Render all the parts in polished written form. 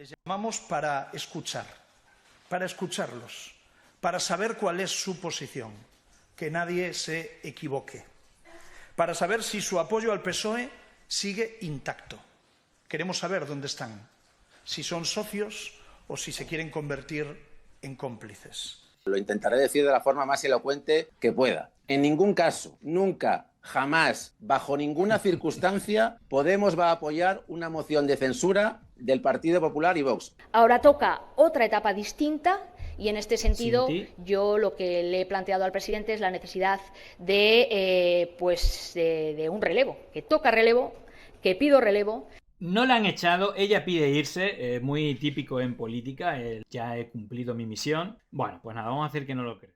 Les llamamos para escucharlos, para saber cuál es su posición, que nadie se equivoque, para saber si su apoyo al PSOE sigue intacto. Queremos saber dónde están, si son socios o si se quieren convertir en cómplices. Lo intentaré decir de la forma más elocuente que pueda. En ningún caso, nunca, jamás, bajo ninguna circunstancia, Podemos va a apoyar una moción de censura del Partido Popular y Vox. Ahora toca otra etapa distinta y en este sentido yo lo que le he planteado al presidente es la necesidad de un relevo, que toca relevo, que pido relevo. No la han echado, ella pide irse, muy típico en política, ya he cumplido mi misión. Bueno, pues nada, vamos a hacer que no lo creo.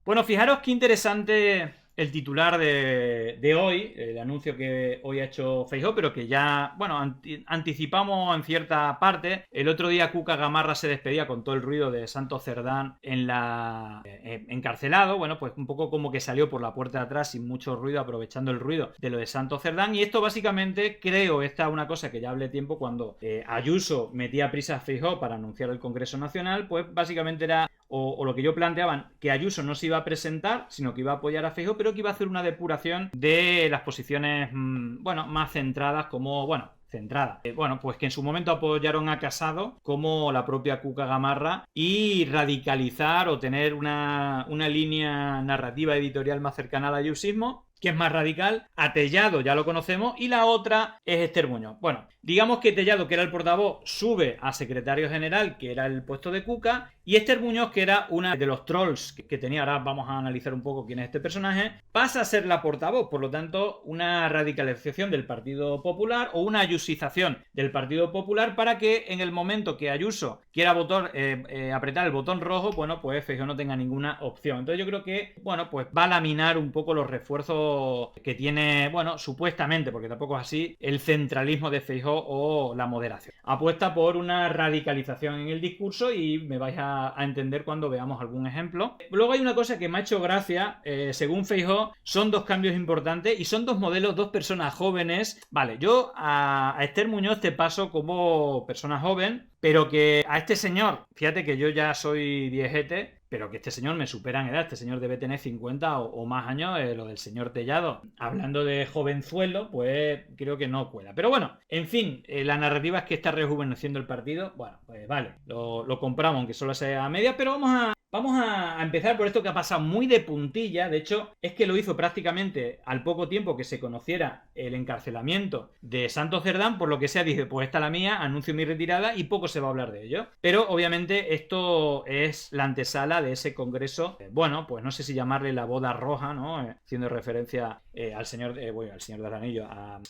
Bueno, fijaros qué interesante el titular de hoy, el anuncio que hoy ha hecho Feijóo, pero que ya, bueno, anticipamos en cierta parte. El otro día Cuca Gamarra se despedía con todo el ruido de Santos Cerdán encarcelado. Bueno, pues un poco como que salió por la puerta de atrás sin mucho ruido, aprovechando el ruido de lo de Santos Cerdán. Y esto básicamente, creo, esta es una cosa que ya hablé tiempo cuando Ayuso metía prisa a Feijóo para anunciar el Congreso Nacional, pues básicamente era o lo que yo planteaban, que Ayuso no se iba a presentar, sino que iba a apoyar a Feijóo, pero que iba a hacer una depuración de las posiciones, bueno, más centradas como, bueno, centrada. Bueno, pues que en su momento apoyaron a Casado como la propia Cuca Gamarra y radicalizar o tener una línea narrativa editorial más cercana al ayusismo, que es más radical. A Tellado ya lo conocemos y la otra es Esther Muñoz. Bueno, digamos que Tellado, que era el portavoz, sube a secretario general, que era el puesto de Cuca, y Esther Muñoz, que era una de los trolls que tenía, ahora vamos a analizar un poco quién es este personaje, pasa a ser la portavoz. Por lo tanto, una radicalización del Partido Popular o una ayusización del Partido Popular para que en el momento que Ayuso quiera apretar el botón rojo, bueno, pues Feijóo no tenga ninguna opción. Entonces yo creo que, bueno, pues va a laminar un poco los refuerzos que tiene, bueno, supuestamente, porque tampoco es así, el centralismo de Feijóo o la moderación. Apuesta por una radicalización en el discurso y me vais a entender cuando veamos algún ejemplo. Luego hay una cosa que me ha hecho gracia, según Feijóo, son dos cambios importantes y son dos modelos, dos personas jóvenes. Vale, yo a Esther Muñoz te paso como persona joven, pero que a este señor, fíjate que yo ya soy viejete, pero que este señor me supera en edad, este señor debe tener 50 o más años, lo del señor Tellado. Hablando de jovenzuelo, pues creo que no cuela. Pero bueno, en fin, la narrativa es que está rejuveneciendo el partido. Bueno, pues vale, lo compramos, aunque solo sea a media, pero vamos a empezar por esto que ha pasado muy de puntilla. De hecho, es que lo hizo prácticamente al poco tiempo que se conociera el encarcelamiento de Santos Cerdán, por lo que sea, dice, pues esta es la mía, anuncio mi retirada y poco se va a hablar de ello. Pero obviamente esto es la antesala de ese congreso, bueno, pues no sé si llamarle la boda roja, ¿no? Haciendo referencia al señor del Anillo, a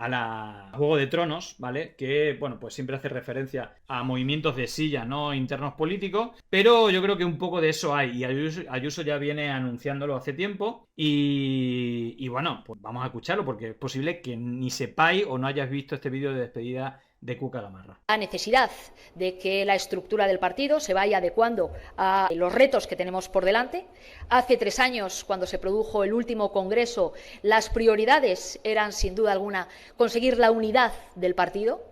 la Juego de Tronos, ¿vale? Que, bueno, pues siempre hace referencia a movimientos de silla, ¿no? Internos políticos, pero yo creo que un poco de eso hay, y Ayuso ya viene anunciándolo hace tiempo, y bueno, pues vamos a escucharlo, porque es posible que ni sepáis o no hayáis visto este vídeo de despedida de Cuca Gamarra. La necesidad de que la estructura del partido se vaya adecuando a los retos que tenemos por delante. Hace 3 años, cuando se produjo el último congreso, las prioridades eran, sin duda alguna, conseguir la unidad del partido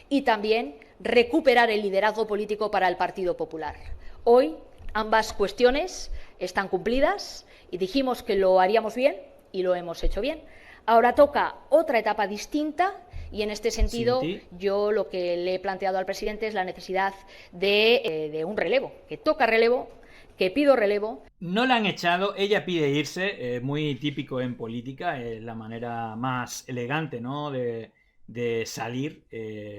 y también recuperar el liderazgo político para el Partido Popular. Hoy, ambas cuestiones están cumplidas y dijimos que lo haríamos bien y lo hemos hecho bien. Ahora toca otra etapa distinta. Y en este sentido, yo lo que le he planteado al presidente es la necesidad de un relevo, que toca relevo, que pido relevo. No la han echado, ella pide irse, muy típico en política, es la manera más elegante, ¿no? de salir,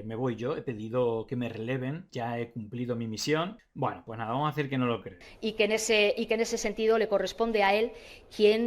me voy yo, he pedido que me releven, ya he cumplido mi misión. Bueno, pues nada, vamos a hacer que no lo creo. Y que en ese sentido le corresponde a él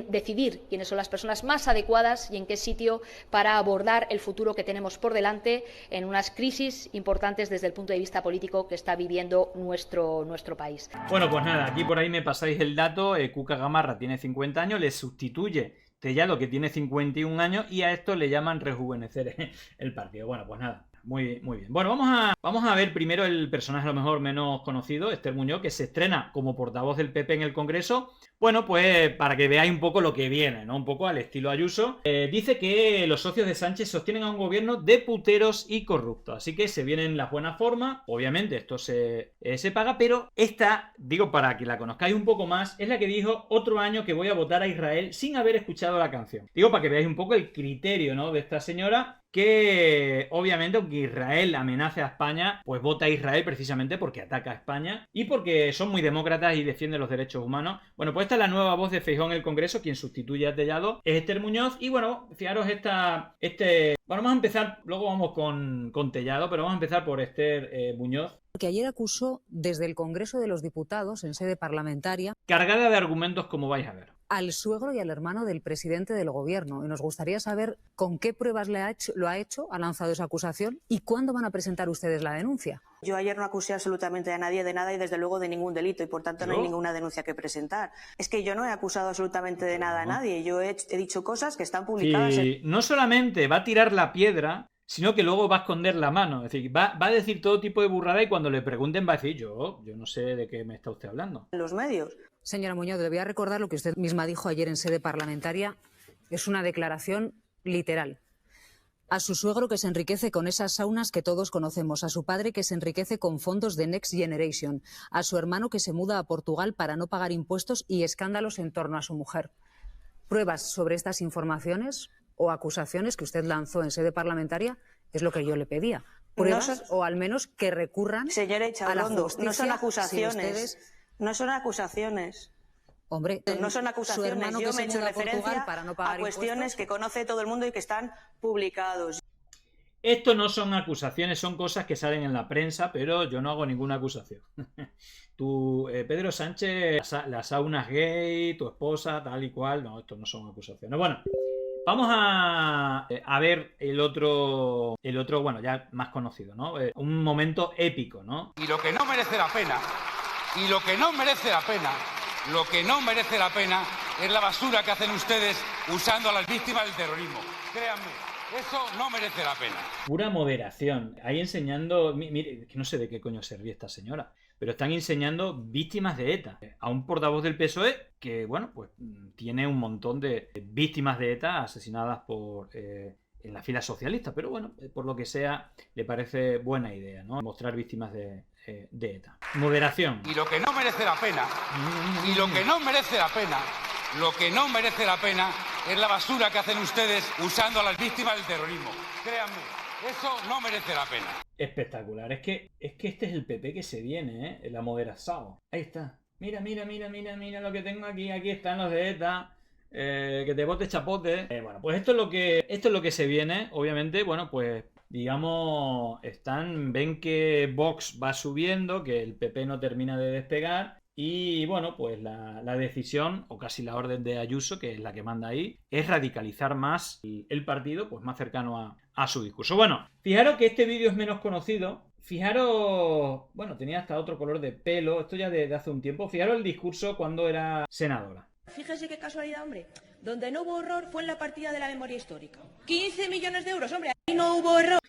decidir quiénes son las personas más adecuadas y en qué sitio para abordar el futuro que tenemos por delante en unas crisis importantes desde el punto de vista político que está viviendo nuestro país. Bueno, pues nada, aquí por ahí me pasáis el dato, Cuca Gamarra tiene 50 años, le sustituye Tellado, que tiene 51 años, y a esto le llaman rejuvenecer el partido. Bueno, pues nada. Muy bien. Bueno, vamos a ver primero el personaje a lo mejor menos conocido, Esther Muñoz, que se estrena como portavoz del PP en el Congreso. Bueno, pues para que veáis un poco lo que viene, ¿no? Un poco al estilo Ayuso. Dice que los socios de Sánchez sostienen a un gobierno de puteros y corruptos. Así que se vienen las buenas formas. Obviamente esto se paga, pero esta, digo para que la conozcáis un poco más, es la que dijo otro año que voy a votar a Israel sin haber escuchado la canción. Digo para que veáis un poco el criterio, ¿no?, de esta señora, que obviamente aunque Israel amenace a España, pues vota a Israel precisamente porque ataca a España y porque son muy demócratas y defienden los derechos humanos. Bueno, pues esta es la nueva voz de Feijóo en el Congreso, quien sustituye a Tellado es Esther Muñoz. Y bueno, fijaros bueno, vamos a empezar, luego vamos con Tellado, pero vamos a empezar por Esther Muñoz. Que ayer acusó desde el Congreso de los Diputados, en sede parlamentaria, cargada de argumentos, como vais a ver, al suegro y al hermano del presidente del gobierno. Y nos gustaría saber con qué pruebas lo ha hecho, ha lanzado esa acusación y cuándo van a presentar ustedes la denuncia. Yo ayer no acusé absolutamente a nadie de nada y desde luego de ningún delito y por tanto no hay ninguna denuncia que presentar. Es que yo no he acusado absolutamente de nada a nadie. Yo he dicho cosas que están publicadas. Sí, no solamente va a tirar la piedra, sino que luego va a esconder la mano. Es decir, va a decir todo tipo de burrada y cuando le pregunten va a decir yo no sé de qué me está usted hablando. En los medios. Señora Muñoz, le voy a recordar lo que usted misma dijo ayer en sede parlamentaria. Es una declaración literal. A su suegro, que se enriquece con esas saunas que todos conocemos. A su padre, que se enriquece con fondos de Next Generation. A su hermano, que se muda a Portugal para no pagar impuestos y escándalos en torno a su mujer. Pruebas sobre estas informaciones o acusaciones que usted lanzó en sede parlamentaria es lo que yo le pedía. Pruebas o al menos que recurran a la justicia. No son acusaciones. Si ustedes... No son acusaciones. Hombre, no son acusaciones. Yo me he hecho referencia a cuestiones que conoce todo el mundo y que están publicados. Esto no son acusaciones, son cosas que salen en la prensa, pero yo no hago ninguna acusación. Tú, Pedro Sánchez, las saunas gay, tu esposa, tal y cual, no, esto no son acusaciones. Bueno, vamos a ver el otro, bueno, ya más conocido, ¿no? Un momento épico, ¿no? Y lo que no merece la pena... Y lo que no merece la pena es la basura que hacen ustedes usando a las víctimas del terrorismo. Créanme, eso no merece la pena. Pura moderación. Ahí enseñando... Mire, que no sé de qué coño servía esta señora, pero están enseñando víctimas de ETA. A un portavoz del PSOE que, bueno, pues tiene un montón de víctimas de ETA asesinadas en la fila socialista, pero bueno, por lo que sea, le parece buena idea, ¿no? Mostrar víctimas de ETA. Moderación. Y lo que no merece la pena, es la basura que hacen ustedes usando a las víctimas del terrorismo. Créanme, eso no merece la pena. Espectacular. Es que este es el PP que se viene, ¿eh? La moderación. Ahí está. Mira lo que tengo aquí. Aquí están los de ETA. Que te bote chapote. Bueno, pues esto es lo que se viene. Obviamente, bueno, pues digamos, ven que Vox va subiendo, que el PP no termina de despegar y bueno, pues la decisión o casi la orden de Ayuso, que es la que manda ahí, es radicalizar más el partido, pues más cercano a su discurso. Bueno, fijaros que este vídeo es menos conocido. Fijaros, bueno, tenía hasta otro color de pelo, esto ya de hace un tiempo. Fijaros el discurso cuando era senadora. Fíjese qué casualidad, hombre. Donde no hubo error fue en la partida de la memoria histórica. 15 millones de euros, hombre, ahí no hubo error.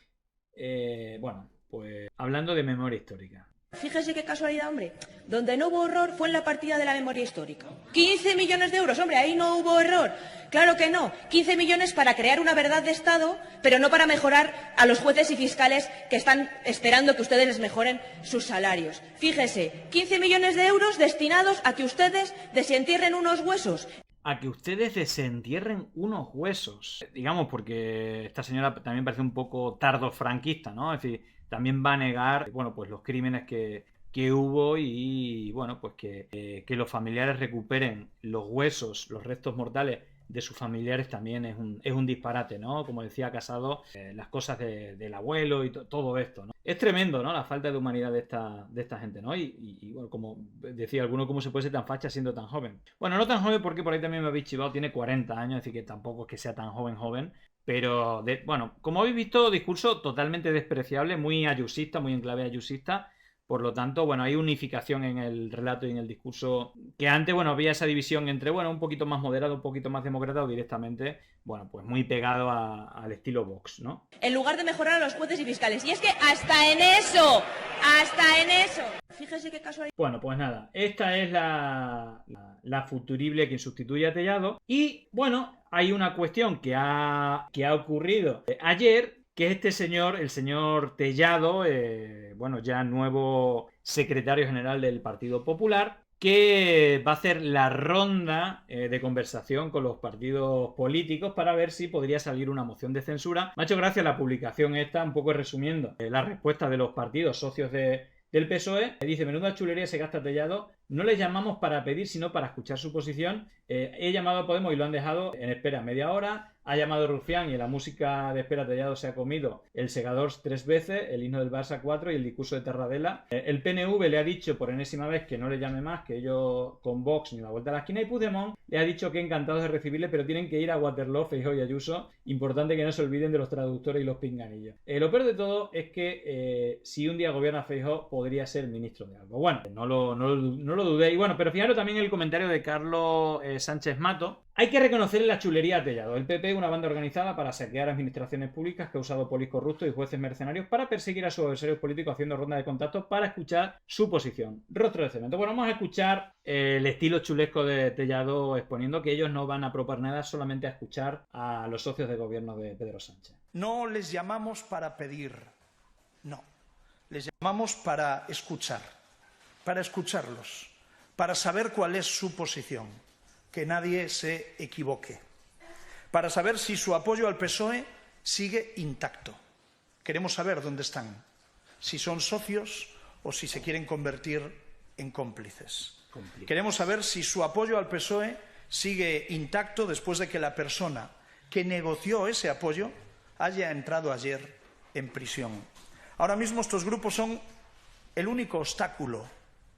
Bueno, pues hablando de memoria histórica. Fíjese qué casualidad, hombre. Donde no hubo error fue en la partida de la memoria histórica. 15 millones de euros, hombre, ahí no hubo error. Claro que no. 15 millones para crear una verdad de Estado, pero no para mejorar a los jueces y fiscales que están esperando que ustedes les mejoren sus salarios. Fíjese, 15 millones de euros destinados a que ustedes desentierren unos huesos. A que ustedes desentierren unos huesos. Digamos, porque esta señora también parece un poco tardofranquista, ¿no? Es decir, también va a negar, bueno, pues los crímenes que hubo y, bueno, pues que los familiares recuperen los huesos, los restos mortales de sus familiares también es un disparate, ¿no? Como decía Casado, las cosas del abuelo y todo esto, ¿no? Es tremendo, ¿no? La falta de humanidad de esta gente, ¿no? Y bueno, como decía alguno, ¿cómo se puede ser tan facha siendo tan joven? Bueno, no tan joven porque por ahí también me habéis chivado, tiene 40 años, es decir que tampoco es que sea tan joven, pero, bueno, como habéis visto, discurso totalmente despreciable, muy ayusista, muy en clave ayusista, Por lo tanto, bueno, hay unificación en el relato y en el discurso, que antes, bueno, había esa división entre, bueno, un poquito más moderado, un poquito más demócrata o directamente, bueno, pues muy pegado al estilo Vox, ¿no? En lugar de mejorar a los jueces y fiscales. Y es que hasta en eso. Fíjese qué casualidad. Bueno, pues nada, esta es la futurible que sustituye a Tellado. Y, bueno, hay una cuestión que ha ocurrido ayer, que este señor, el señor Tellado, bueno, ya nuevo secretario general del Partido Popular, que va a hacer la ronda de conversación con los partidos políticos para ver si podría salir una moción de censura. Me ha hecho gracia la publicación esta, un poco resumiendo la respuesta de los partidos socios del PSOE. Dice: menuda chulería se gasta Tellado, no les llamamos para pedir sino para escuchar su posición. He llamado a Podemos y lo han dejado en espera media hora. Ha llamado Rufián y en la música de espera Tellado se ha comido el Segador 3 veces, el himno del Barça 4 y el discurso de Tarradella. El PNV le ha dicho por enésima vez que no le llame más, que ellos con Vox ni la vuelta a la esquina. Y Puigdemont le ha dicho que encantados de recibirle, pero tienen que ir a Waterloo, Feijóo y Ayuso. Importante que no se olviden de los traductores y los pinganillos. Lo peor de todo es que si un día gobierna Feijóo, podría ser ministro de algo. Bueno, no lo dudéis. Bueno, pero fijaros también en el comentario de Carlos Sánchez Mato. Hay que reconocerle la chulería a Tellado. El PP, una banda organizada para saquear administraciones públicas que ha usado polis corruptos y jueces mercenarios para perseguir a sus adversarios políticos haciendo ronda de contactos para escuchar su posición. Rostro de cemento. Bueno, vamos a escuchar el estilo chulesco de Tellado exponiendo que ellos no van a proponer nada, solamente a escuchar a los socios de gobierno de Pedro Sánchez. No les llamamos para pedir, no. Les llamamos para escucharlos, para saber cuál es su posición. Que nadie se equivoque, para saber si su apoyo al PSOE sigue intacto. Queremos saber dónde están, si son socios o si se quieren convertir en cómplices. Queremos saber si su apoyo al PSOE sigue intacto después de que la persona que negoció ese apoyo haya entrado ayer en prisión. Ahora mismo estos grupos son el único obstáculo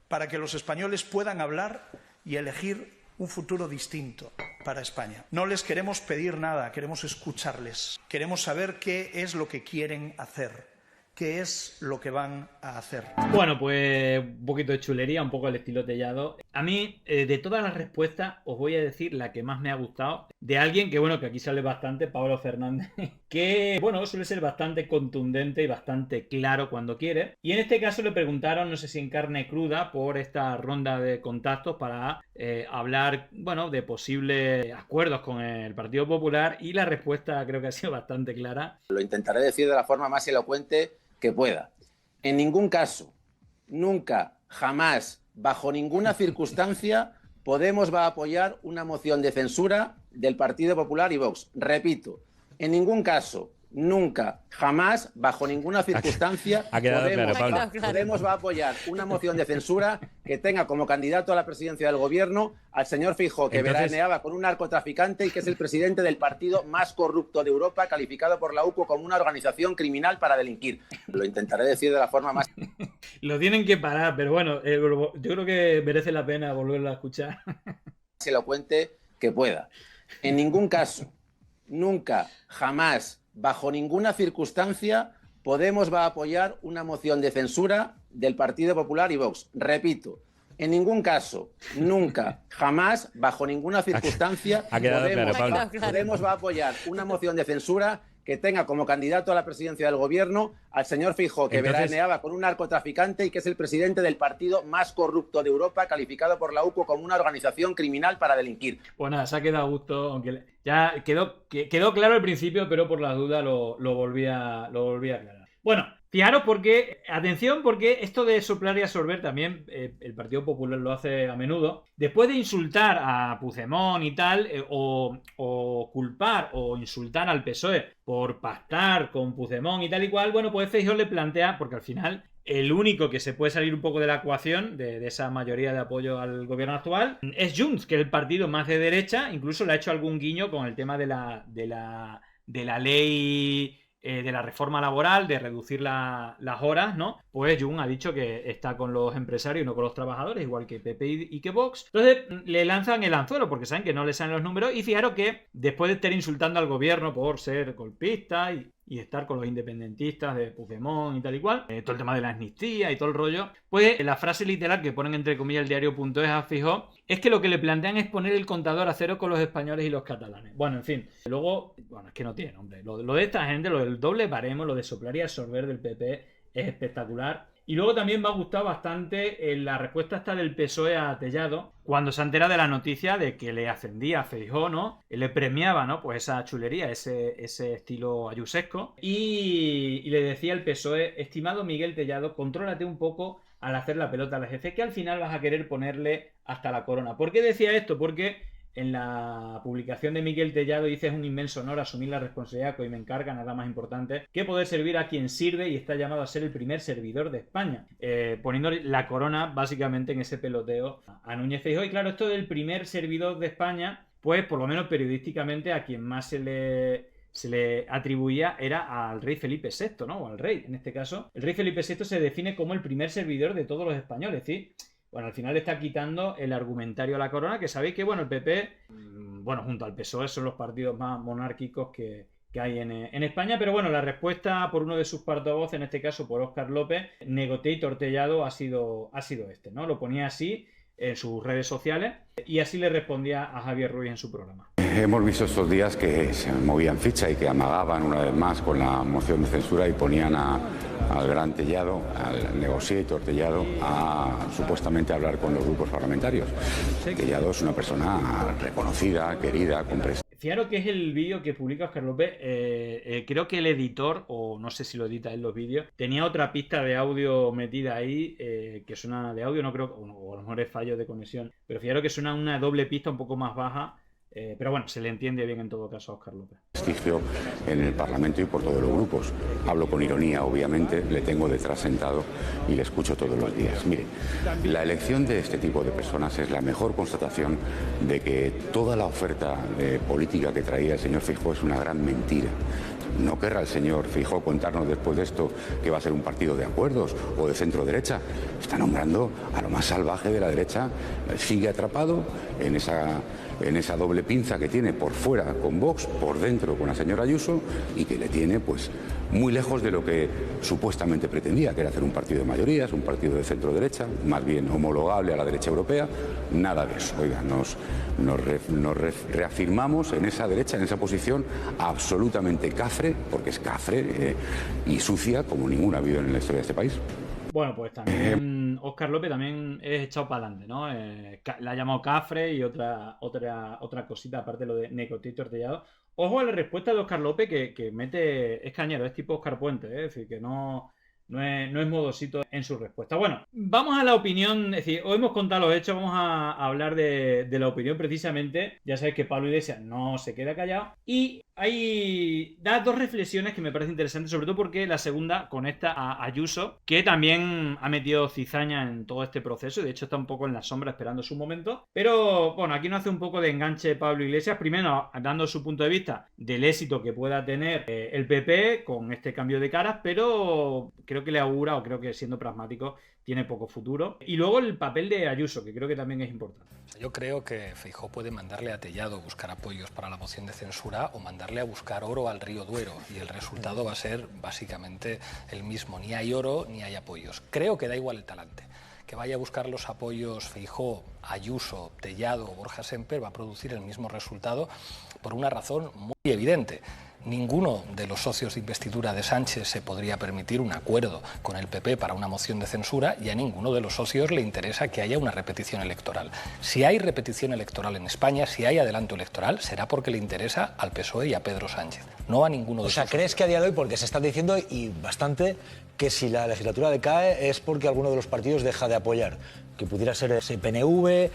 para que los españoles puedan hablar y elegir un futuro distinto para España. No les queremos pedir nada, queremos escucharles. Queremos saber qué es lo que quieren hacer, qué es lo que van a hacer. Bueno, pues un poquito de chulería, un poco el estilo Tellado. A mí, de todas las respuestas, os voy a decir la que más me ha gustado, de alguien que, bueno, que aquí sale bastante, Pablo Fernández, que, bueno, suele ser bastante contundente y bastante claro cuando quiere. Y en este caso le preguntaron, no sé si en carne cruda, por esta ronda de contactos para hablar, bueno, de posibles acuerdos con el Partido Popular, y la respuesta creo que ha sido bastante clara. Lo intentaré decir de la forma más elocuente que pueda. En ningún caso, nunca, jamás, bajo ninguna circunstancia, Podemos va a apoyar una moción de censura del Partido Popular y Vox. Repito, en ningún caso, nunca, jamás, bajo ninguna circunstancia, Podemos va a apoyar una moción de censura que tenga como candidato a la presidencia del gobierno al señor Feijóo, que veraneaba con un narcotraficante y que es el presidente del partido más corrupto de Europa, calificado por la UCO como una organización criminal para delinquir. Lo intentaré decir de la forma más... Lo tienen que parar, pero bueno, yo creo que merece la pena volverlo a escuchar. ...se lo cuente que pueda. En ningún caso, nunca, jamás, bajo ninguna circunstancia, Podemos va a apoyar una moción de censura del Partido Popular y Vox. Repito, en ningún caso, nunca, jamás, bajo ninguna circunstancia, Podemos va a apoyar una moción de censura que tenga como candidato a la presidencia del gobierno al señor Feijóo, que veraneaba con un narcotraficante y que es el presidente del partido más corrupto de Europa, calificado por la UCO como una organización criminal para delinquir. Pues nada, se ha quedado a gusto, aunque ya quedó claro al principio, pero por las dudas lo volví a aclarar. Bueno, fijaros porque, atención, porque esto de soplar y absorber también el Partido Popular lo hace a menudo. Después de insultar a Puigdemont y tal, o culpar o insultar al PSOE por pactar con Puigdemont y tal y cual, bueno, pues Feijóo le plantea, porque al final el único que se puede salir un poco de la ecuación de esa mayoría de apoyo al gobierno actual es Junts, que es el partido más de derecha. Incluso le ha hecho algún guiño con el tema de la ley... de la reforma laboral, de reducir las horas, ¿no? Pues Junts ha dicho que está con los empresarios y no con los trabajadores, igual que PP y que Vox. Entonces le lanzan el anzuelo porque saben que no le salen los números, y fijaros que después de estar insultando al gobierno por ser golpista y estar con los independentistas de Puigdemont y tal y cual, todo el tema de la amnistía y todo el rollo, pues la frase literal que ponen entre comillas el diario.es a Feijóo es que lo que le plantean es poner el contador a cero con los españoles y los catalanes. Bueno, en fin, luego, bueno, es que no tiene nombre. Lo de esta gente, lo del doble baremo, lo de soplar y absorber del PP es espectacular. Y luego también me ha gustado bastante la respuesta esta del PSOE a Tellado, cuando se entera de la noticia de que le ascendía a Feijóo, ¿no? Le premiaba, ¿no? Pues esa chulería, ese estilo ayusesco. Y le decía el PSOE, estimado Miguel Tellado, contrólate un poco al hacer la pelota al jefe, que al final vas a querer ponerle hasta la corona. ¿Por qué decía esto? Porque en la publicación de Miguel Tellado dice: es un inmenso honor asumir la responsabilidad que hoy me encarga, nada más importante que poder servir a quien sirve y está llamado a ser el primer servidor de España, poniendo la corona básicamente en ese peloteo a Núñez Feijóo. Y claro, esto del primer servidor de España, pues por lo menos periodísticamente a quien más se le atribuía era al rey Felipe VI, ¿no? O al rey, en este caso. El rey Felipe VI se define como el primer servidor de todos los españoles, ¿sí? Bueno, al final le está quitando el argumentario a la corona, que sabéis que, bueno, el PP, bueno, junto al PSOE son los partidos más monárquicos que hay en España, pero bueno, la respuesta por uno de sus portavoces, en este caso por Óscar López, Negotiator Tellado, ha sido este, ¿no? Lo ponía así en sus redes sociales y así le respondía a Javier Ruiz en su programa. Hemos visto estos días que se movían ficha y que amagaban una vez más con la moción de censura y ponían al gran Tellado, al Negotiator Tellado, a supuestamente hablar con los grupos parlamentarios. Tellado es una persona reconocida, querida, comprensida. Fijaros que es el vídeo que publica Óscar López. Creo que el editor, o no sé si lo edita en los vídeos, tenía otra pista de audio metida ahí, que suena de audio, no creo, o a lo mejor es fallo de conexión, pero fijaros que suena una doble pista un poco más baja. Pero bueno, se le entiende bien en todo caso a Óscar López. Prestigio en el Parlamento y por todos los grupos. Hablo con ironía, obviamente, le tengo detrás sentado y le escucho todos los días. Mire, la elección de este tipo de personas es la mejor constatación de que toda la oferta política que traía el señor Feijóo es una gran mentira. No querrá el señor Feijóo contarnos después de esto que va a ser un partido de acuerdos o de centro derecha. Está nombrando a lo más salvaje de la derecha. Sigue atrapado en esa doble pinza que tiene por fuera con Vox, por dentro con la señora Ayuso, y que le tiene pues muy lejos de lo que supuestamente pretendía, que era hacer un partido de mayorías, un partido de centro derecha, más bien homologable a la derecha europea. Nada de eso. Oiga, nos reafirmamos en esa derecha, en esa posición absolutamente cafre, porque es cafre y sucia como ninguna ha habido en la historia de este país. Bueno, pues también Óscar López también es echado para adelante, ¿no? La ha llamado cafre y otra cosita, aparte de lo de Negotiator Tellado. Ojo a la respuesta de Óscar López, que mete, es cañero, es tipo Óscar Puente, es decir, que no es modosito en su respuesta. Bueno, vamos a la opinión, es decir, hoy hemos contado los hechos, vamos a hablar de la opinión precisamente. Ya sabéis que Pablo Iglesias no se queda callado y da dos reflexiones que me parecen interesantes, sobre todo porque la segunda conecta a Ayuso, que también ha metido cizaña en todo este proceso y de hecho está un poco en la sombra esperando su momento. Pero bueno, aquí nos hace un poco de enganche Pablo Iglesias, primero dando su punto de vista del éxito que pueda tener el PP con este cambio de caras, pero creo que le augura, o creo que siendo pragmático, tiene poco futuro. Y luego el papel de Ayuso, que creo que también es importante. Yo creo que Feijóo puede mandarle a Tellado buscar apoyos para la moción de censura o mandarle a buscar oro al río Duero y el resultado va a ser básicamente el mismo. Ni hay oro ni hay apoyos. Creo que da igual el talante. Que vaya a buscar los apoyos Feijóo, Ayuso, Tellado o Borja Semper va a producir el mismo resultado por una razón muy evidente. Ninguno de los socios de investidura de Sánchez se podría permitir un acuerdo con el PP para una moción de censura y a ninguno de los socios le interesa que haya una repetición electoral. Si hay repetición electoral en España, si hay adelanto electoral, será porque le interesa al PSOE y a Pedro Sánchez, no a ninguno de los socios. O sea, ¿crees que a día de hoy, porque se está diciendo y bastante, que si la legislatura decae es porque alguno de los partidos deja de apoyar? Que pudiera ser ese PNV,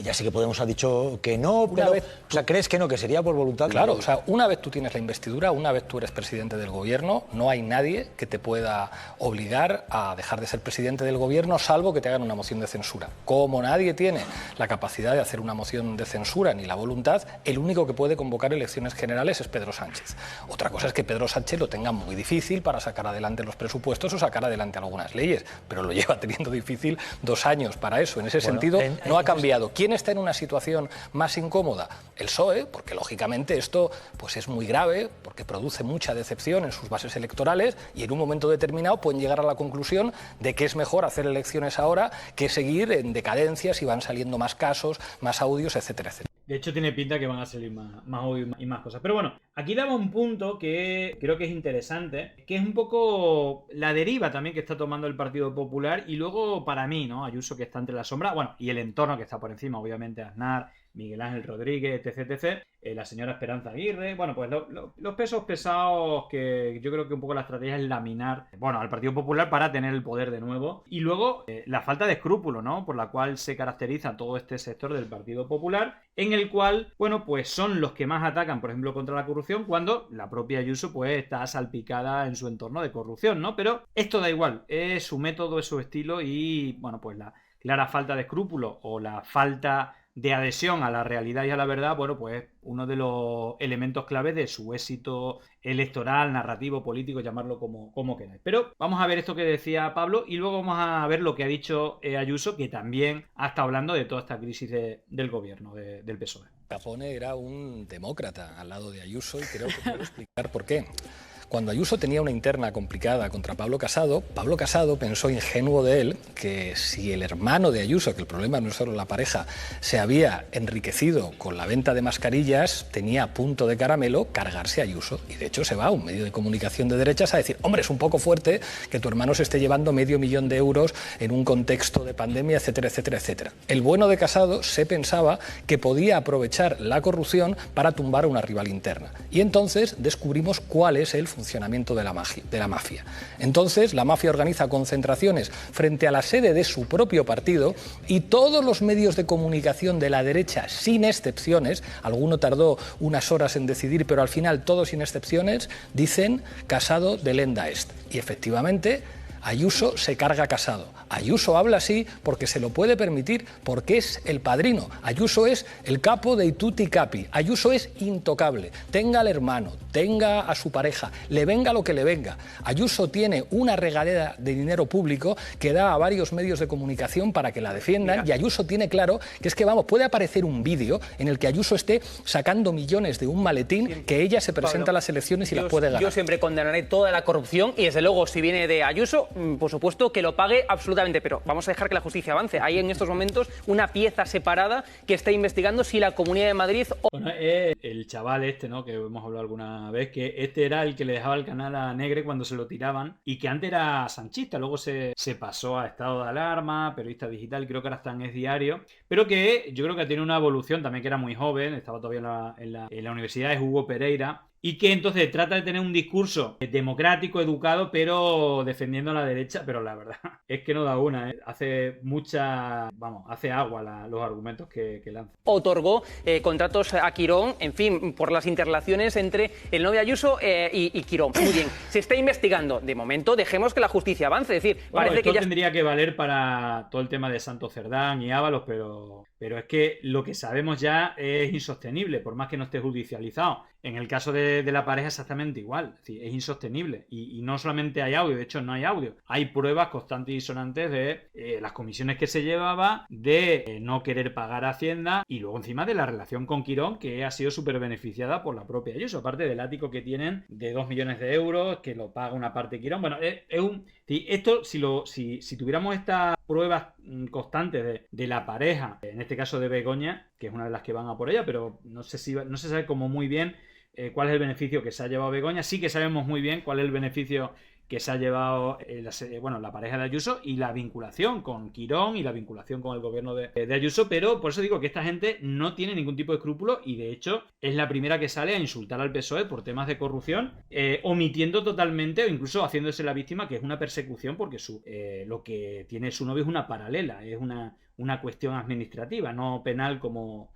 ya sé que Podemos ha dicho que no, pero o sea, ¿crees que no, que sería por voluntad? Claro, o sea, una vez tú tienes la investidura, una vez tú eres presidente del gobierno, no hay nadie que te pueda obligar a dejar de ser presidente del gobierno, salvo que te hagan una moción de censura. Como nadie tiene la capacidad de hacer una moción de censura ni la voluntad, el único que puede convocar elecciones generales es Pedro Sánchez. Otra cosa es que Pedro Sánchez lo tenga muy difícil para sacar adelante los presupuestos o sacar adelante algunas leyes, pero lo lleva teniendo difícil 2 años para eso. En ese sentido, no ha cambiado. ¿Quién está en una situación más incómoda? El PSOE, porque lógicamente esto pues es muy grave, porque produce mucha decepción en sus bases electorales y en un momento determinado pueden llegar a la conclusión de que es mejor hacer elecciones ahora que seguir en decadencia si van saliendo más casos, más audios, etcétera, etcétera. De hecho, tiene pinta que van a salir más audios y más cosas. Pero bueno, aquí daba un punto que creo que es interesante, que es un poco la deriva también que está tomando el Partido Popular y luego, para mí, ¿no? Ayuso, que está entre la sombra, bueno, y el entorno que está por encima, obviamente, Aznar, Miguel Ángel Rodríguez, etc. La señora Esperanza Aguirre, bueno, pues los pesos pesados, que yo creo que un poco la estrategia es laminar, bueno, al Partido Popular para tener el poder de nuevo. Y luego la falta de escrúpulo, ¿no? Por la cual se caracteriza todo este sector del Partido Popular, en el cual, bueno, pues son los que más atacan, por ejemplo, contra la corrupción, cuando la propia Ayuso pues está salpicada en su entorno de corrupción, ¿no? Pero esto da igual, es su método, es su estilo y, bueno, pues la clara falta de escrúpulo o la falta de adhesión a la realidad y a la verdad, bueno, pues uno de los elementos claves de su éxito electoral, narrativo, político, llamarlo como queráis. Pero vamos a ver esto que decía Pablo y luego vamos a ver lo que ha dicho Ayuso, que también ha estado hablando de toda esta crisis del gobierno, del PSOE. Capone era un demócrata al lado de Ayuso y creo que puedo explicar por qué. Cuando Ayuso tenía una interna complicada contra Pablo Casado pensó, ingenuo de él, que si el hermano de Ayuso, que el problema no es solo la pareja, se había enriquecido con la venta de mascarillas, tenía a punto de caramelo cargarse a Ayuso. Y de hecho se va a un medio de comunicación de derechas a decir, hombre, es un poco fuerte que tu hermano se esté llevando $500.000 de euros en un contexto de pandemia, etcétera, etcétera, etcétera. El bueno de Casado se pensaba que podía aprovechar la corrupción para tumbar a una rival interna. Y entonces descubrimos cuál es el funcionamiento de la mafia. Entonces, la mafia organiza concentraciones frente a la sede de su propio partido y todos los medios de comunicación de la derecha, sin excepciones, alguno tardó unas horas en decidir, pero al final todos sin excepciones, dicen Casado de Lenda Est. Y efectivamente, Ayuso se carga a Casado. Ayuso habla así porque se lo puede permitir, porque es el padrino. Ayuso es el capo de tutti capi. Ayuso es intocable. Tenga al hermano, tenga a su pareja, le venga lo que le venga. Ayuso tiene una regadera de dinero público que da a varios medios de comunicación para que la defiendan. Y Ayuso tiene claro que es que, vamos, puede aparecer un vídeo en el que Ayuso esté sacando millones de un maletín que ella se presenta a las elecciones y las puede ganar. Yo siempre condenaré toda la corrupción y, desde luego, si viene de Ayuso, por supuesto que lo pague absolutamente, pero vamos a dejar que la justicia avance. Hay en estos momentos una pieza separada que está investigando si la Comunidad de Madrid... Bueno, el chaval este, ¿no?, que hemos hablado alguna vez, que este era el que le dejaba el canal a Negre cuando se lo tiraban y que antes era sanchista, luego se pasó a estado de alarma, periodista digital, creo que ahora está en Es Diario, pero que yo creo que tiene una evolución también, que era muy joven, estaba todavía en la universidad, es Hugo Pereira, y que entonces trata de tener un discurso democrático, educado, pero defendiendo a la derecha, pero la verdad es que no da una, ¿eh? Hace agua los argumentos que lanza. Otorgó contratos a Quirón, en fin, por las interrelaciones entre el novio Ayuso y Quirón. Muy bien, se está investigando. De momento, dejemos que la justicia avance. Es decir, bueno, parece esto que ya tendría que valer para todo el tema de Santos Cerdán y Ábalos, pero es que lo que sabemos ya es insostenible, por más que no esté judicializado. En el caso de la pareja exactamente igual, es decir, es insostenible y no solamente hay audio, de hecho no hay audio, hay pruebas constantes y sonantes de las comisiones que se llevaba, de no querer pagar a Hacienda y luego encima de la relación con Quirón, que ha sido súper beneficiada por la propia Ayuso, aparte del ático que tienen de 2 millones de euros que lo paga una parte de Quirón. Bueno, esto si tuviéramos estas pruebas constantes de la pareja, en este caso de Begoña, que es una de las que van a por ella, pero no se sabe como muy bien cuál es el beneficio que se ha llevado Begoña. Sí que sabemos muy bien cuál es el beneficio que se ha llevado la pareja de Ayuso y la vinculación con Quirón y la vinculación con el gobierno de Ayuso, pero por eso digo que esta gente no tiene ningún tipo de escrúpulo y de hecho es la primera que sale a insultar al PSOE por temas de corrupción, omitiendo totalmente o incluso haciéndose la víctima, que es una persecución porque lo que tiene su novio es una paralela, es una cuestión administrativa, no penal como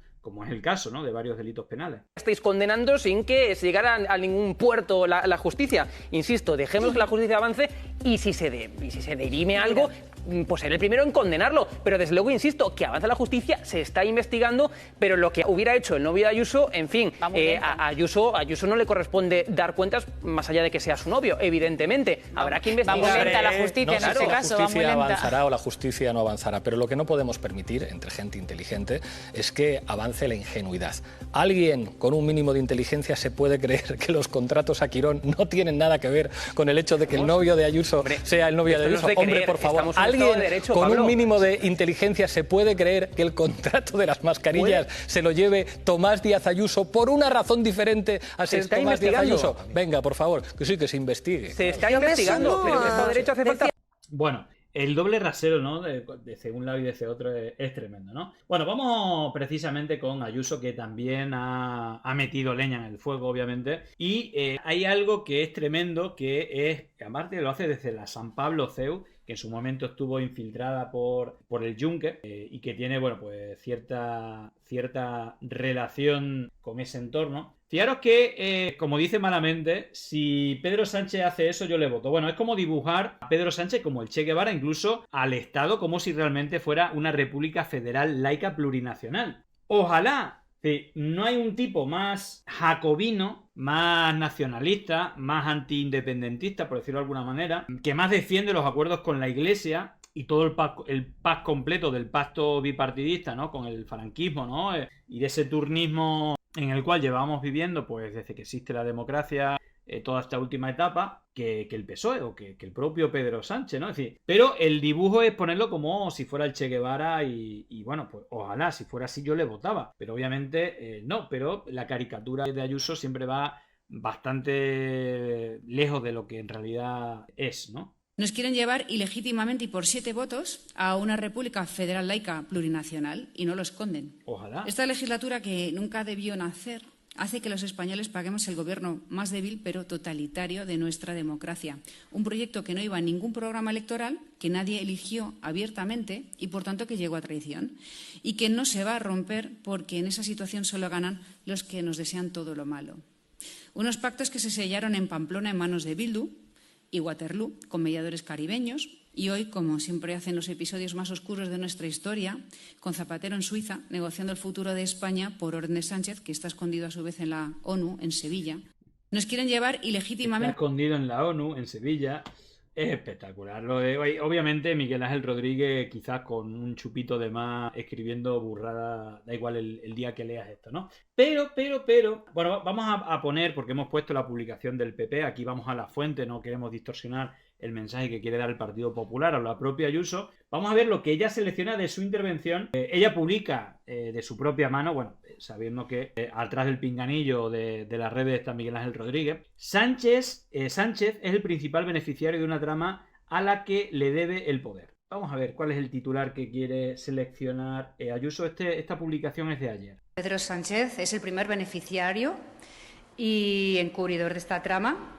es el caso, ¿no?, de varios delitos penales. Estáis condenando sin que se llegara a ningún puerto la justicia. Insisto, dejemos que la justicia avance y si se dirime algo, pues ser el primero en condenarlo. Pero desde luego, insisto, que avanza la justicia, se está investigando, pero lo que hubiera hecho el novio de Ayuso, en fin, a Ayuso no le corresponde dar cuentas más allá de que sea su novio, evidentemente. Habrá que investigar. Va muy lenta la justicia en este caso, va muy lenta. La justicia avanzará o la justicia no avanzará, pero lo que no podemos permitir, entre gente inteligente, es que avance la ingenuidad. Alguien con un mínimo de inteligencia se puede creer que los contratos a Quirón no tienen nada que ver con el hecho de que el novio de Ayuso sea el novio de Ayuso. Hombre, por favor, alguien con un mínimo de inteligencia se puede creer que el contrato de las mascarillas se lo lleve Tomás Díaz Ayuso por una razón diferente a ser Tomás Díaz Ayuso. Venga, por favor, que sí, que se investigue. Se está investigando, pero el Estado de Derecho hace falta... Bueno, el doble rasero, ¿no? De un lado y de otro es tremendo, ¿no? Bueno, vamos precisamente con Ayuso, que también ha metido leña en el fuego, obviamente. Y hay algo que es tremendo, que es, que aparte lo hace desde la San Pablo CEU, que en su momento estuvo infiltrada por el Yunque, y que tiene, bueno, pues cierta relación con ese entorno. Fijaros que, como dice malamente, si Pedro Sánchez hace eso, yo le voto. Bueno, es como dibujar a Pedro Sánchez como el Che Guevara, incluso al Estado, como si realmente fuera una república federal laica plurinacional. Ojalá. No hay un tipo más jacobino, más nacionalista, más antiindependentista, por decirlo de alguna manera, que más defiende los acuerdos con la Iglesia y todo el paz completo del pacto bipartidista, ¿no? Con el franquismo, ¿no? Y de ese turnismo en el cual llevamos viviendo, pues desde que existe la democracia, toda esta última etapa, que el PSOE o que el propio Pedro Sánchez, ¿no? Es decir, pero el dibujo es ponerlo como si fuera el Che Guevara y bueno, pues ojalá, si fuera así yo le votaba, pero obviamente no, pero la caricatura de Ayuso siempre va bastante lejos de lo que en realidad es, ¿no? Nos quieren llevar ilegítimamente y por 7 votos a una república federal laica plurinacional y no lo esconden. Ojalá. Esta legislatura, que nunca debió nacer, hace que los españoles paguemos el gobierno más débil pero totalitario de nuestra democracia. Un proyecto que no iba en ningún programa electoral, que nadie eligió abiertamente y por tanto que llegó a traición. Y que no se va a romper porque en esa situación solo ganan los que nos desean todo lo malo. Unos pactos que se sellaron en Pamplona en manos de Bildu y Waterloo con mediadores caribeños. Y hoy, como siempre hacen los episodios más oscuros de nuestra historia, con Zapatero en Suiza, negociando el futuro de España por orden de Sánchez, que está escondido a su vez en la ONU, en Sevilla. Nos quieren llevar ilegítimamente... Está escondido en la ONU, en Sevilla. Es espectacular. Obviamente, Miguel Ángel Rodríguez, quizás con un chupito de más, escribiendo burrada, da igual el día que leas esto, ¿no? Pero, bueno, vamos a poner, porque hemos puesto la publicación del PP, aquí vamos a la fuente, no queremos distorsionar el mensaje que quiere dar el Partido Popular a la propia Ayuso. Vamos a ver lo que ella selecciona de su intervención. Ella publica de su propia mano, bueno, sabiendo que atrás del pinganillo de las redes está Miguel Ángel Rodríguez. Sánchez es el principal beneficiario de una trama a la que le debe el poder. Vamos a ver cuál es el titular que quiere seleccionar Ayuso. Esta publicación es de ayer. Pedro Sánchez es el primer beneficiario y encubridor de esta trama.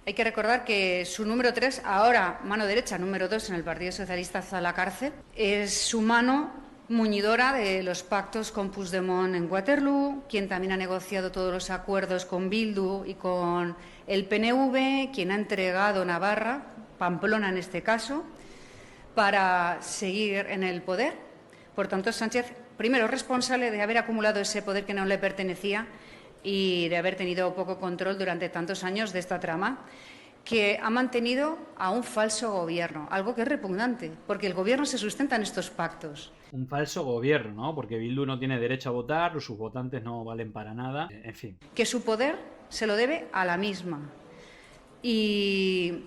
Hay que recordar que su número 3, ahora mano derecha, número 2 en el Partido Socialista, está en la cárcel. Es su mano muñidora de los pactos con Puigdemont en Waterloo, quien también ha negociado todos los acuerdos con Bildu y con el PNV, quien ha entregado Navarra, Pamplona en este caso, para seguir en el poder. Por tanto, Sánchez, primero, responsable de haber acumulado ese poder que no le pertenecía y de haber tenido poco control durante tantos años de esta trama, que ha mantenido a un falso gobierno, algo que es repugnante, porque el gobierno se sustenta en estos pactos. Un falso gobierno, ¿no? Porque Bildu no tiene derecho a votar, sus votantes no valen para nada, en fin. Que su poder se lo debe a la misma y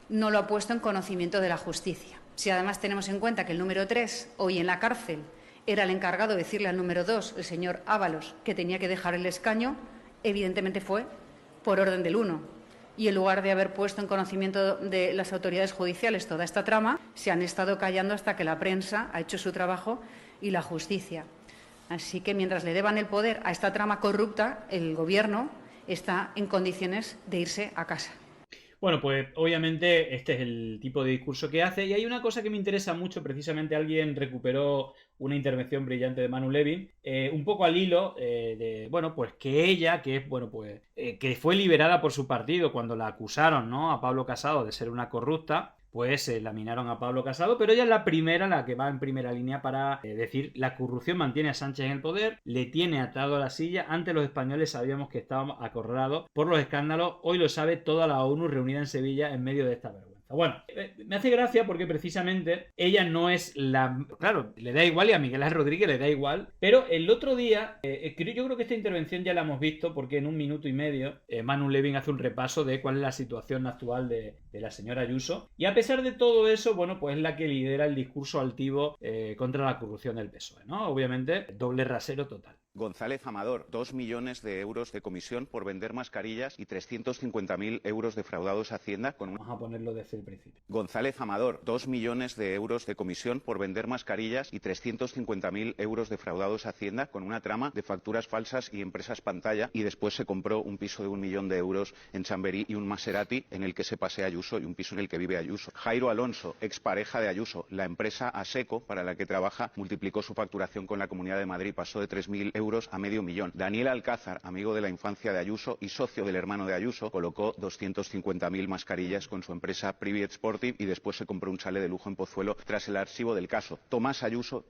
no lo ha puesto en conocimiento de la justicia. Si además tenemos en cuenta que el número 3, hoy en la cárcel, era el encargado de decirle al número 2, el señor Ábalos, que tenía que dejar el escaño, evidentemente fue por orden del 1. Y en lugar de haber puesto en conocimiento de las autoridades judiciales toda esta trama, se han estado callando hasta que la prensa ha hecho su trabajo y la justicia. Así que mientras le deban el poder a esta trama corrupta, el Gobierno está en condiciones de irse a casa. Bueno, pues obviamente este es el tipo de discurso que hace y hay una cosa que me interesa mucho, precisamente alguien recuperó una intervención brillante de Manu Levin, un poco al hilo de, bueno, pues que ella, que es, bueno, pues que fue liberada por su partido cuando la acusaron, ¿no?, a Pablo Casado de ser una corrupta, pues laminaron a Pablo Casado, pero ella es la primera, la que va en primera línea para decir la corrupción mantiene a Sánchez en el poder, le tiene atado a la silla. Antes los españoles sabíamos que estábamos acorralados por los escándalos, hoy lo sabe toda la ONU reunida en Sevilla en medio de esta vergüenza. Bueno, me hace gracia porque precisamente ella no es la... Claro, le da igual y a Miguel Ángel Rodríguez le da igual, pero el otro día, yo creo que esta intervención ya la hemos visto porque en 1 minuto y medio Manu Levin hace un repaso de cuál es la situación actual de la señora Ayuso, y a pesar de todo eso, bueno, pues es la que lidera el discurso altivo contra la corrupción del PSOE, ¿no? Obviamente, doble rasero total. González Amador, 2 millones de euros de comisión por vender mascarillas y 350.000 euros defraudados a Hacienda con Vamos a ponerlo desde el principio. González Amador, 2 millones de euros de comisión por vender mascarillas y 350.000 euros defraudados a Hacienda con una trama de facturas falsas y empresas pantalla, y después se compró un piso de 1 millón de euros en Chamberí y un Maserati en el que se pasea Ayuso y un piso en el que vive Ayuso. Jairo Alonso, expareja de Ayuso, la empresa Aseco para la que trabaja multiplicó su facturación con la Comunidad de Madrid, pasó de 3.000 euros a medio millón. Daniel Alcázar, amigo de la infancia de Ayuso y socio del hermano de Ayuso, colocó 250.000 mascarillas con su empresa Private Sportive y después se compró un chalet de lujo en Pozuelo tras el archivo del caso. Tomás Ayuso,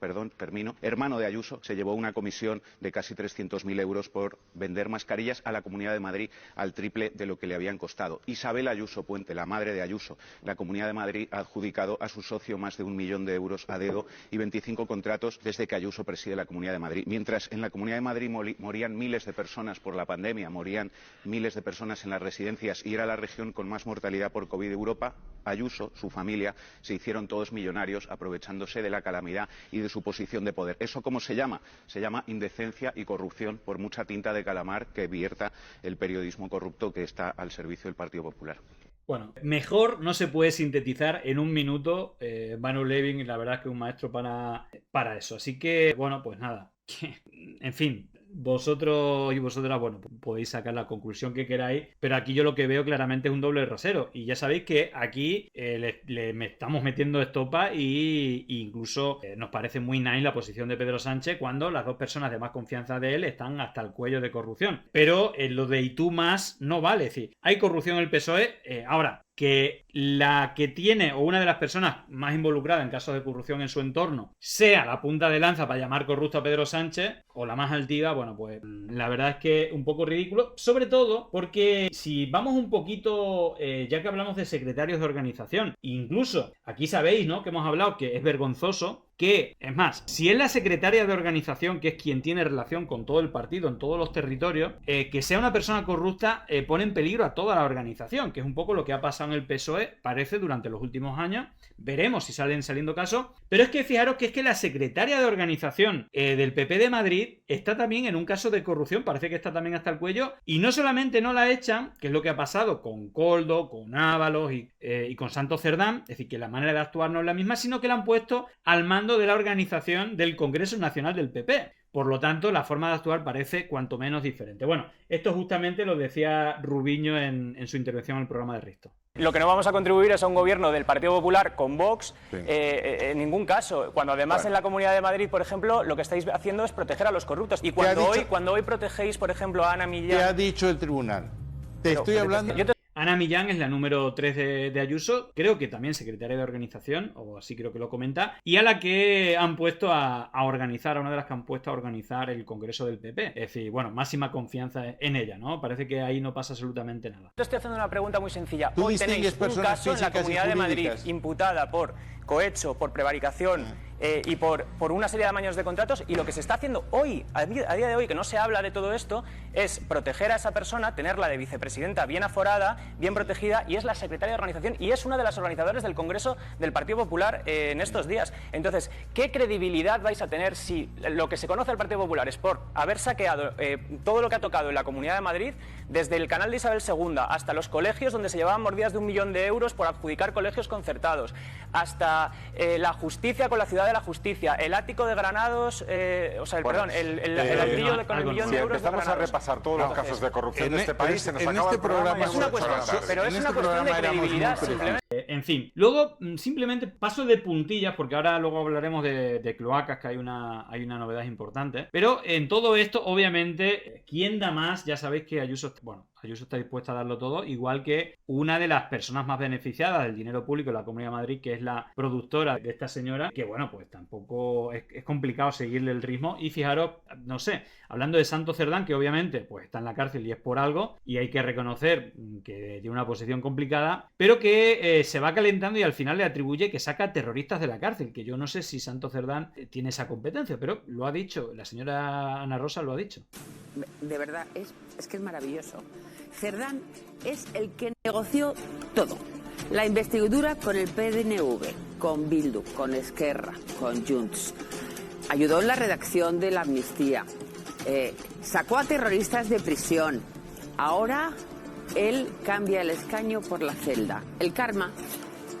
hermano de Ayuso, se llevó una comisión de casi 300.000 euros por vender mascarillas a la Comunidad de Madrid al triple de lo que le habían costado. Isabel Ayuso Puente, la madre de Ayuso, la Comunidad de Madrid ha adjudicado a su socio más de 1 millón de euros a dedo y 25 contratos desde que Ayuso preside la Comunidad de Madrid. Mientras en la Comunidad de Madrid morían miles de personas por la pandemia, morían miles de personas en las residencias y era la región con más mortalidad por COVID de Europa, Ayuso, su familia, se hicieron todos millonarios aprovechándose de la calamidad y de su posición de poder. ¿Eso cómo se llama? Se llama indecencia y corrupción, por mucha tinta de calamar que vierta el periodismo corrupto que está al servicio del Partido Popular. Bueno, mejor no se puede sintetizar en 1 minuto Manu Levin, y la verdad es que es un maestro para eso. Así que, bueno, pues nada. En fin, vosotros y vosotras, bueno, podéis sacar la conclusión que queráis, pero aquí yo lo que veo claramente es un doble rasero. Y ya sabéis que aquí le estamos metiendo estopa y incluso nos parece muy nice la posición de Pedro Sánchez cuando las 2 personas de más confianza de él están hasta el cuello de corrupción. Pero lo de y tú más no vale. Es decir, hay corrupción en el PSOE. Ahora, que la que tiene o una de las personas más involucradas en casos de corrupción en su entorno sea la punta de lanza para llamar corrupto a Pedro Sánchez, o la más altiva, bueno, pues la verdad es que un poco ridículo, sobre todo porque si vamos un poquito, ya que hablamos de secretarios de organización, incluso aquí sabéis, ¿no?, que hemos hablado que es vergonzoso que, es más, si es la secretaria de organización, que es quien tiene relación con todo el partido en todos los territorios, que sea una persona corrupta pone en peligro a toda la organización, que es un poco lo que ha pasado en el PSOE, parece, durante los últimos años. Veremos si salen saliendo casos, pero es que fijaros que es que la secretaria de organización del PP de Madrid está también en un caso de corrupción, parece que está también hasta el cuello, y no solamente no la echan, que es lo que ha pasado con Koldo, con Ábalos y con Santos Cerdán, es decir, que la manera de actuar no es la misma, sino que la han puesto al mando de la organización del Congreso Nacional del PP. Por lo tanto, la forma de actuar parece cuanto menos diferente. Bueno, esto justamente lo decía Rubiño en su intervención en el programa de Risto. Lo que no vamos a contribuir es a un gobierno del Partido Popular con Vox, sí. En ningún caso. Cuando además en la Comunidad de Madrid, por ejemplo, lo que estáis haciendo es proteger a los corruptos. Y cuando hoy protegéis, por ejemplo, a Ana Millán... ¿Qué ha dicho el tribunal? Estoy hablando... Ana Millán es la número 3 de Ayuso, creo que también secretaria de organización, o así creo que lo comenta, y a la que han puesto a organizar, a una de las que han puesto a organizar el Congreso del PP. Es decir, bueno, máxima confianza en ella, ¿no? Parece que ahí no pasa absolutamente nada. Te estoy haciendo una pregunta muy sencilla. Hoy tenéis un caso en la Comunidad de Madrid imputada por cohecho, por prevaricación y por una serie de amaños de contratos, y lo que se está haciendo hoy, a día de hoy, que no se habla de todo esto, es proteger a esa persona, tenerla de vicepresidenta bien aforada, bien protegida, y es la secretaria de organización y es una de las organizadoras del Congreso del Partido Popular en estos días. Entonces, ¿qué credibilidad vais a tener si lo que se conoce del Partido Popular es por haber saqueado todo lo que ha tocado en la Comunidad de Madrid, desde el canal de Isabel II hasta los colegios donde se llevaban mordidas de 1 millón de euros por adjudicar colegios concertados, hasta la justicia con la ciudad de la justicia, el ático de Granados, el ladrillo con 1 millón de euros. Empezamos a repasar todos los casos de corrupción de este país, se nos acaba el programa. Es una cuestión de credibilidad, simplemente. En fin, luego simplemente paso de puntillas, porque ahora luego hablaremos de cloacas, que hay una novedad importante. Pero en todo esto, obviamente, ¿quién da más? Ya sabéis que Ayuso, bueno, Ayuso está dispuesta a darlo todo, igual que una de las personas más beneficiadas del dinero público en la Comunidad de Madrid, que es la productora de esta señora, que bueno, pues tampoco es complicado seguirle el ritmo. Y fijaros, no sé, hablando de Santos Cerdán, que obviamente pues está en la cárcel y es por algo, y hay que reconocer que tiene una posición complicada, pero que se va calentando y al final le atribuye que saca terroristas de la cárcel, que yo no sé si Santos Cerdán tiene esa competencia, pero lo ha dicho, la señora Ana Rosa lo ha dicho. De verdad, es que es maravilloso. Cerdán es el que negoció todo. La investidura con el PNV, con Bildu, con Esquerra, con Junts. Ayudó en la redacción de la amnistía. Sacó a terroristas de prisión. Ahora él cambia el escaño por la celda. El karma,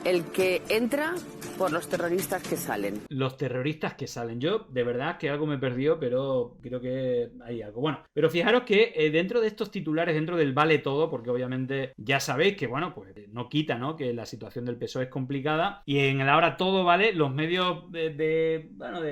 el que entra por los terroristas que salen. Los terroristas que salen. Yo, de verdad, que algo me perdió, pero creo que hay algo. Bueno, pero fijaros que dentro de estos titulares, dentro del vale todo, porque obviamente ya sabéis que, bueno, pues no quita, ¿no?, que la situación del PSOE es complicada, y en el ahora todo vale, los medios de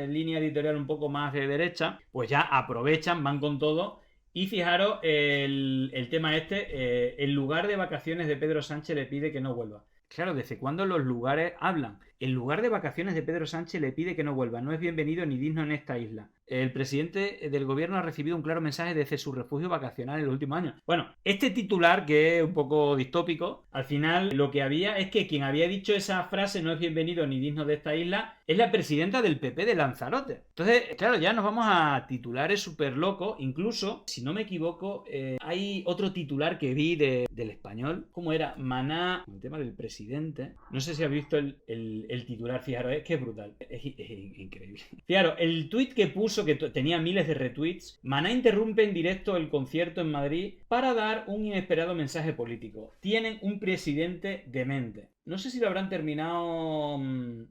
línea editorial un poco más de derecha, pues ya aprovechan, van con todo. Y fijaros el tema el lugar de vacaciones de Pedro Sánchez le pide que no vuelva. Claro, ¿desde cuándo los lugares hablan? El lugar de vacaciones de Pedro Sánchez le pide que no vuelva. No es bienvenido ni digno en esta isla. El presidente del gobierno ha recibido un claro mensaje desde su refugio vacacional en los últimos años. Bueno, este titular, que es un poco distópico, al final lo que había es que quien había dicho esa frase, no es bienvenido ni digno de esta isla, es la presidenta del PP de Lanzarote. Entonces, claro, ya nos vamos a titulares súper locos. Incluso, si no me equivoco, hay otro titular que vi del Español. ¿Cómo era? Maná, el tema del presidente. No sé si habéis visto el titular, fijaros, es que es brutal. Es increíble. Fijaros, el tuit que puso, que tenía miles de retweets: Maná interrumpe en directo el concierto en Madrid para dar un inesperado mensaje político. Tienen un presidente demente. No sé si lo habrán terminado.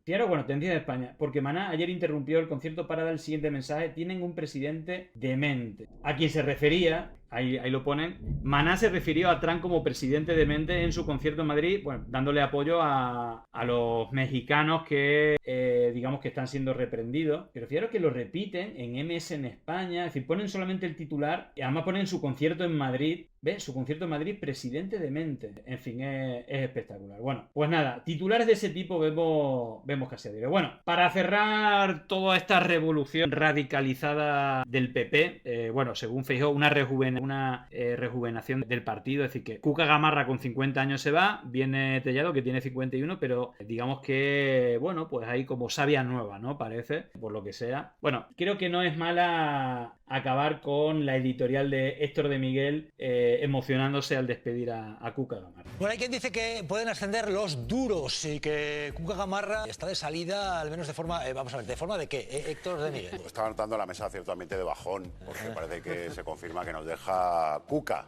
Fijaros, bueno, tendencia de España. Porque Maná ayer interrumpió el concierto para dar el siguiente mensaje: tienen un presidente demente. A quien se refería, ahí lo ponen, Maná se refirió a Trump como presidente demente en su concierto en Madrid, bueno, dándole apoyo a los mexicanos que, digamos, que están siendo reprendidos. Pero fijaros que lo repiten en MS en España, es decir, ponen solamente el titular y además ponen su concierto en Madrid. ¿Ves? Su concierto en Madrid, presidente demente. En fin, es espectacular. Bueno, pues nada, titulares de ese tipo vemos casi a diario. Bueno, para cerrar toda esta revolución radicalizada del PP, bueno, según Feijóo, una rejuvenación del partido. Es decir, que Cuca Gamarra con 50 años se va, viene Tellado que tiene 51, pero digamos que, bueno, pues hay como savia nueva, ¿no? Parece, por lo que sea. Bueno, creo que no es mala acabar con la editorial de Héctor de Miguel emocionándose al despedir a Cuca Gamarra. Bueno, hay quien dice que pueden ascender los duros y que Cuca Gamarra está de salida, al menos de forma, vamos a ver, ¿de forma de qué, Héctor de Miguel? Estaba notando la mesa ciertamente de bajón, porque parece que se confirma que nos deja Cuca.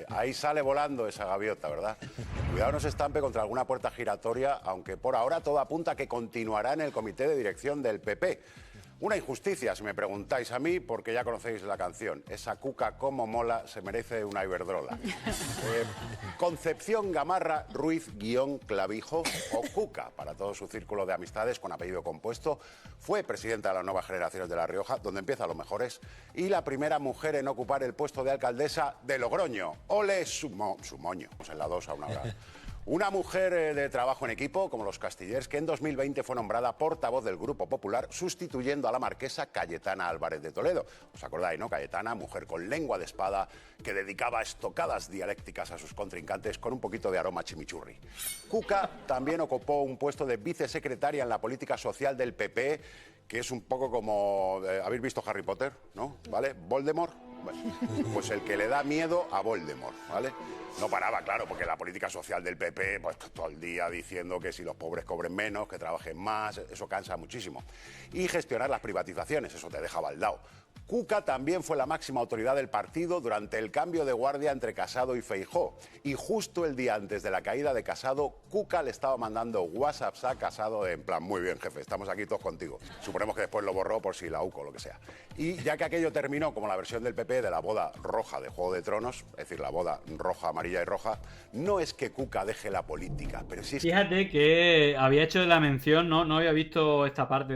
Ahí sale volando esa gaviota, ¿verdad? Cuidado no se estampe contra alguna puerta giratoria, aunque por ahora todo apunta a que continuará en el comité de dirección del PP. Una injusticia, si me preguntáis a mí, porque ya conocéis la canción. Esa Cuca como mola se merece una Iberdrola. Concepción Gamarra Ruiz-Clavijo o Cuca, para todo su círculo de amistades con apellido compuesto, fue presidenta de las nuevas generaciones de La Rioja, donde empiezan los mejores, y la primera mujer en ocupar el puesto de alcaldesa de Logroño. Ole su moño. En la 2 a una hora. Una mujer de trabajo en equipo, como los Castillers, que en 2020 fue nombrada portavoz del Grupo Popular, sustituyendo a la marquesa Cayetana Álvarez de Toledo. ¿Os acordáis, no? Cayetana, mujer con lengua de espada, que dedicaba estocadas dialécticas a sus contrincantes con un poquito de aroma chimichurri. Cuca también ocupó un puesto de vicesecretaria en la política social del PP, que es un poco como... ¿habéis visto Harry Potter? ¿No? ¿Vale? Voldemort. Bueno, pues el que le da miedo a Voldemort, ¿vale? No paraba, claro, porque la política social del PP, pues todo el día diciendo que si los pobres cobren menos, que trabajen más, eso cansa muchísimo. Y gestionar las privatizaciones, eso te deja baldao. Cuca también fue la máxima autoridad del partido durante el cambio de guardia entre Casado y Feijóo. Y justo el día antes de la caída de Casado, Cuca le estaba mandando WhatsApps a Casado en plan, muy bien, jefe, estamos aquí todos contigo. Suponemos que después lo borró por si la UCO o lo que sea. Y ya que aquello terminó como la versión del PP de la boda roja de Juego de Tronos, es decir, la boda roja, amarilla y roja, no es que Cuca deje la política, pero sí es... Fíjate que había hecho la mención, no había visto esta parte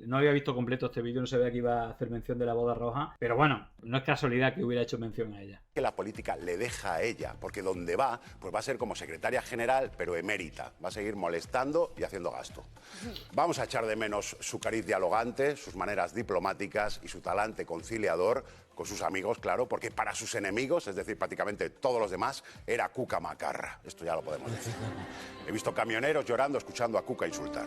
no había visto completo este vídeo, no sabía que iba a hacer mención de la boda roja, pero bueno, No es casualidad que hubiera hecho mención a ella. Que la política le deja a ella, porque donde va, pues va a ser como secretaria general, pero emérita. Va a seguir molestando y haciendo gasto. Vamos a echar de menos su cariz dialogante, sus maneras diplomáticas y su talante conciliador con sus amigos, claro, porque para sus enemigos, es decir, prácticamente todos los demás, era Cuca Macarra. Esto ya lo podemos decir. He visto camioneros llorando escuchando a Cuca insultar.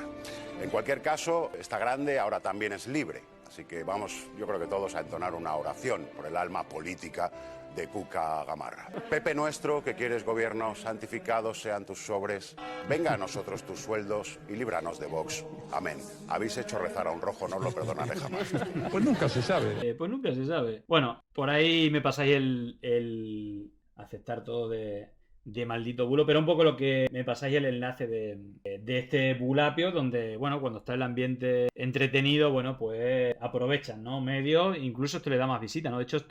En cualquier caso, está grande, ahora también es libre. Así que vamos, yo creo que todos a entonar una oración por el alma política de Cuca Gamarra. Pepe nuestro, que quieres gobierno, santificados sean tus sobres, venga a nosotros tus sueldos y líbranos de Vox. Amén. Habéis hecho rezar a un rojo, no os lo perdonaré jamás. Pues nunca se sabe. Pues nunca se sabe. Bueno, por ahí me pasáis el aceptar todo de maldito bulo, pero un poco lo que me pasáis el enlace de este bulapio, donde, bueno, cuando está el ambiente entretenido, bueno, pues aprovechan, ¿no? Medios, incluso esto le da más visita, ¿no? De hecho, es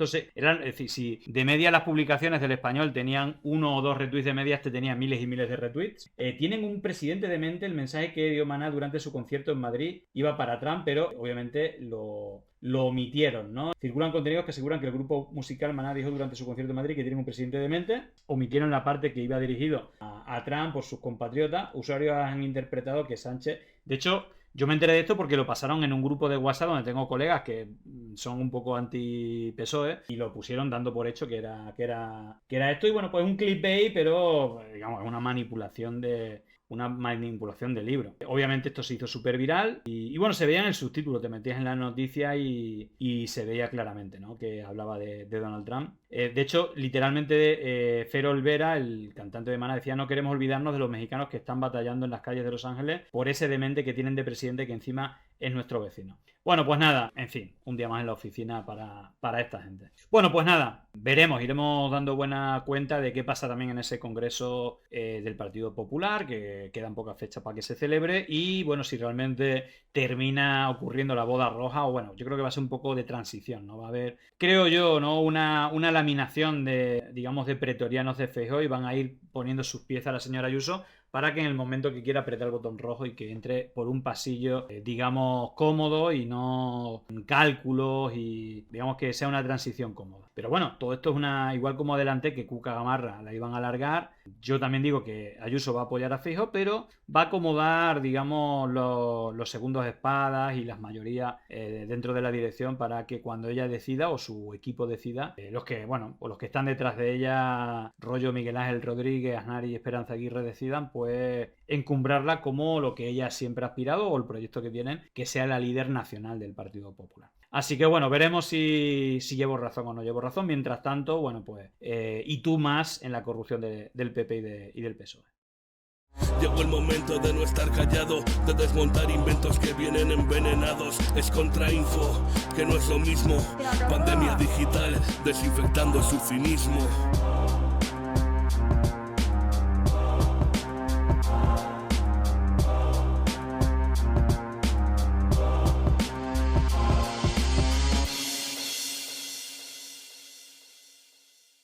decir, si de media las publicaciones del Español tenían 1 o 2 retweets de media, este tenía miles y miles de retweets. Tienen un presidente demente, el mensaje que dio Maná durante su concierto en Madrid iba para Trump, pero obviamente lo omitieron, ¿no? Circulan contenidos que aseguran que el grupo musical Maná dijo durante su concierto en Madrid que tienen un presidente demente. Omitieron la parte que iba dirigido a Trump por sus compatriotas. Usuarios han interpretado que Sánchez... De hecho, yo me enteré de esto porque lo pasaron en un grupo de WhatsApp donde tengo colegas que son un poco anti-PSOE y lo pusieron dando por hecho que era esto. Y bueno, pues un clickbait, pero digamos, una manipulación del libro. Obviamente esto se hizo súper viral y bueno, se veía en el subtítulo, te metías en la noticia y se veía claramente, ¿no? Que hablaba de Donald Trump. De hecho, literalmente Fer Olvera, el cantante de Maná, decía: no queremos olvidarnos de los mexicanos que están batallando en las calles de Los Ángeles por ese demente que tienen de presidente que encima es nuestro vecino. Bueno, pues nada, en fin, un día más en la oficina para esta gente. Bueno, pues nada, iremos dando buena cuenta de qué pasa también en ese congreso del Partido Popular, que quedan pocas fechas para que se celebre, y bueno, si realmente termina ocurriendo la boda roja, o bueno, yo creo que va a ser un poco de transición, ¿no? Va a haber, creo yo, ¿no? Una laminación digamos, de pretorianos de Feijóo y van a ir poniendo sus piezas a la señora Ayuso para que en el momento que quiera apretar el botón rojo y que entre por un pasillo, digamos, cómodo y no cálculos y digamos que sea una transición cómoda. Pero bueno, todo esto es igual como adelanté que Cuca Gamarra la iban a alargar. Yo también digo que Ayuso va a apoyar a Feijóo, pero va a acomodar, digamos, los segundos espadas y las mayorías dentro de la dirección para que cuando ella decida o su equipo decida, los que están detrás de ella, rollo Miguel Ángel Rodríguez, Aznar y Esperanza Aguirre, decidan pues encumbrarla como lo que ella siempre ha aspirado o el proyecto que tienen, que sea la líder nacional del Partido Popular. Así que bueno, veremos si llevo razón o no llevo razón. Mientras tanto, bueno, pues y tú más en la corrupción del PP y del PSOE. Llegó el momento de no estar callado, de desmontar inventos que vienen envenenados. Es contrainfo, que no es lo mismo. Pandemia digital, desinfectando su cinismo.